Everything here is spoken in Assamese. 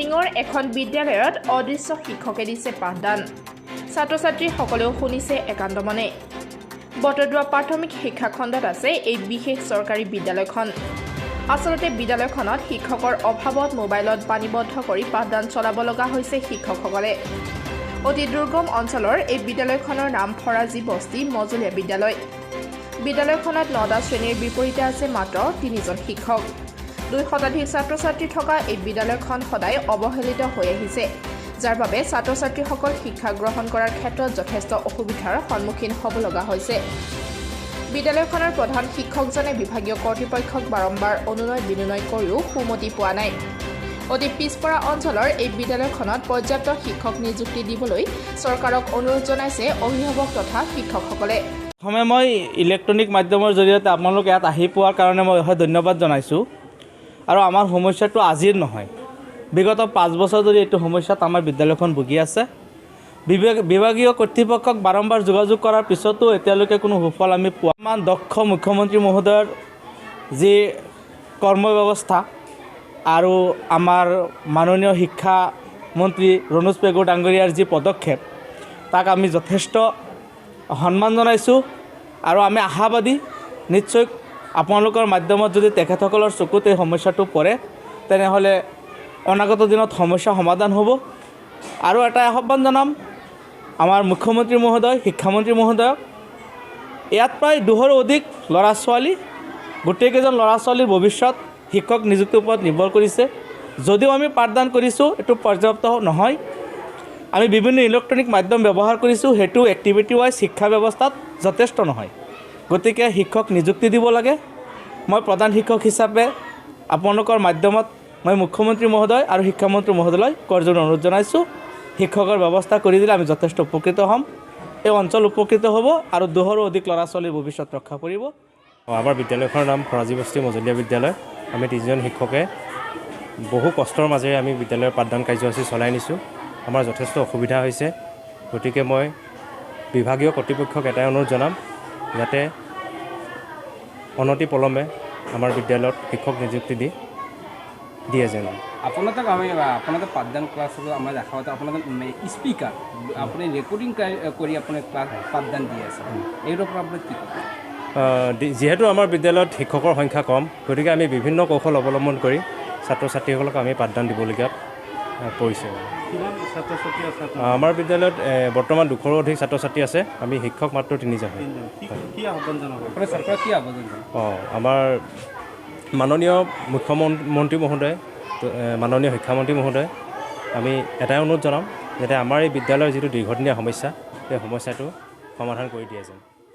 লামডিঙৰ এখন বিদ্যালয়ত অদৃশ্য শিক্ষকে দিছে পাঠদান ছাত্ৰ-ছাত্ৰীসকলেও শুনিছে একান্ত মনে বটদ্ৰৱা প্ৰাথমিক শিক্ষা খণ্ডত আছে এই বিশেষ চৰকাৰী বিদ্যালয়খন আচলতে বিদ্যালয়খনত শিক্ষকৰ অভাৱত মোবাইলত পানীবদ্ধ কৰি পাঠদান চলাব লগা হৈছে শিক্ষকসকলে অতি দুৰ্গম অঞ্চলৰ এই বিদ্যালয়খনৰ নাম ফৰাজী বস্তি মজলীয়া বিদ্যালয় বিদ্যালয়খনত 9টা শ্ৰেণীৰ বিপৰীতে আছে মাত্ৰ 3জন শিক্ষক 2 শতাধিক ছাত্ৰ-ছাত্ৰী থকা এই বিদ্যালয়খন সদায় অৱহেলিত হৈ আহিছে যাৰ বাবে ছাত্ৰ-ছাত্ৰীসকল শিক্ষা গ্ৰহণ কৰাৰ ক্ষেত্ৰত যথেষ্ট অসুবিধাৰ সন্মুখীন হ'ব লগা হৈছে বিদ্যালয়খনৰ প্ৰধান শিক্ষকজনে বিভাগীয় কৰ্তৃপক্ষক বাৰম্বাৰ অনুনয় বিনয় কৰিও সুমতি পোৱা নাই অতি পিছপৰা অঞ্চলৰ এই বিদ্যালয়খনত পৰ্যাপ্ত শিক্ষক নিযুক্তি দিবলৈ চৰকাৰক অনুৰোধ জনাইছে অভিভাৱক তথা শিক্ষকসকলে মই ইলেক্ট্ৰনিক মাধ্যমৰ জৰিয়তে আপোনালোক ইয়াত আহি পোৱাৰ কাৰণে মই ধন্যবাদ জনাইছোঁ আৰু আমাৰ সমস্যাটো আজিৰ নহয় বিগত 5 বছৰ ধৰি এইটো সমস্যাত আমাৰ বিদ্যালয়খন ভুগি আছে বিভাগীয় কৰ্তৃপক্ষক বাৰম্বাৰ যোগাযোগ কৰাৰ পিছতো এতিয়ালৈকে কোনো সুফল আমি পোৱা নাই দক্ষ মুখ্যমন্ত্ৰী মহোদয়ৰ যি কৰ্ম ব্যৱস্থা আৰু আমাৰ মাননীয় শিক্ষা মন্ত্ৰী ৰণোজ পেগু ডাঙৰীয়াৰ যি পদক্ষেপ তাক আমি যথেষ্ট সন্মান জনাইছোঁ আৰু আমি আশাবাদী নিশ্চয় আপোনালোকৰ মাধ্যমত যদি তেখেতসকলৰ চকুত এই সমস্যাটো পৰে তেনেহ'লে অনাগত দিনত সমস্যা সমাধান হ'ব আৰু এটা আহ্বান জনাম আমাৰ মুখ্যমন্ত্ৰী মহোদয় শিক্ষামন্ত্ৰী মহোদয়ক ইয়াত প্ৰায় 200ৰো অধিক ল'ৰা ছোৱালী গোটেইকেইজন ল'ৰা ছোৱালীৰ ভৱিষ্যত শিক্ষক নিযুক্তিৰ ওপৰত নিৰ্ভৰ কৰিছে যদিও আমি পাঠদান কৰিছোঁ এইটো পৰ্যাপ্ত নহয় আমি বিভিন্ন ইলেক্ট্ৰনিক মাধ্যম ব্যৱহাৰ কৰিছোঁ সেইটো এক্টিভিটি ৱাইজ শিক্ষা ব্যৱস্থাত যথেষ্ট নহয় গতিকে শিক্ষক নিযুক্তি দিব লাগে মই প্ৰধান শিক্ষক হিচাপে আপোনালোকৰ মাধ্যমত মই মুখ্যমন্ত্ৰী মহোদয় আৰু শিক্ষামন্ত্ৰী মহোদয়লৈ কৰজোৰে অনুৰোধ জনাইছোঁ শিক্ষকৰ ব্যৱস্থা কৰি দিলে আমি যথেষ্ট উপকৃত হ'ম এই অঞ্চল উপকৃত হ'ব আৰু 200ৰো অধিক ল'ৰা ছোৱালীৰ ভৱিষ্যত ৰক্ষা কৰিব আমাৰ বিদ্যালয়খনৰ নাম ফৰাজী বস্তি মজলীয়া বিদ্যালয় আমি 3জন শিক্ষকে বহু কষ্টৰ মাজেৰে আমি বিদ্যালয়ৰ পাঠদান কাৰ্যসূচী চলাই নিছোঁ আমাৰ যথেষ্ট অসুবিধা হৈছে গতিকে মই বিভাগীয় কৰ্তৃপক্ষক এটাই অনুৰোধ জনাম যাতে অনতি পলমে আমাৰ বিদ্যালয়ত শিক্ষক নিযুক্তি দিয়ে যেন আপোনাদের পাঠদান ক্লাস আমার দেখা হতো আপনাদের স্পিকার আপনি রেকর্ডিং করে আপনার ক্লাস পাঠদান দিয়ে আছে এর উপর আপনার কি যেহেতু আমাৰ বিদ্যালয়ত শিক্ষকৰ সংখ্যা কম গতিকে আমি বিভিন্ন কৌশল অৱলম্বন কৰি ছাত্ৰ-ছাত্ৰীসকলক আমি পাঠদান দিবলগীয়া পৰিছে আমাৰ বিদ্যালয়ত বৰ্তমান 200ৰো অধিক ছাত্ৰ-ছাত্ৰী আছে আমি শিক্ষক মাত্ৰ 3জন আমাৰ মাননীয় মুখ্যমন্ত্ৰী মহোদয় মাননীয় শিক্ষামন্ত্ৰী মহোদয় আমি এটাই অনুৰোধ জনাম যাতে আমাৰ এই বিদ্যালয়ৰ যিটো দীৰ্ঘদিনীয়া সমস্যা সেই সমস্যাটো সমাধান কৰি দিয়ে যেন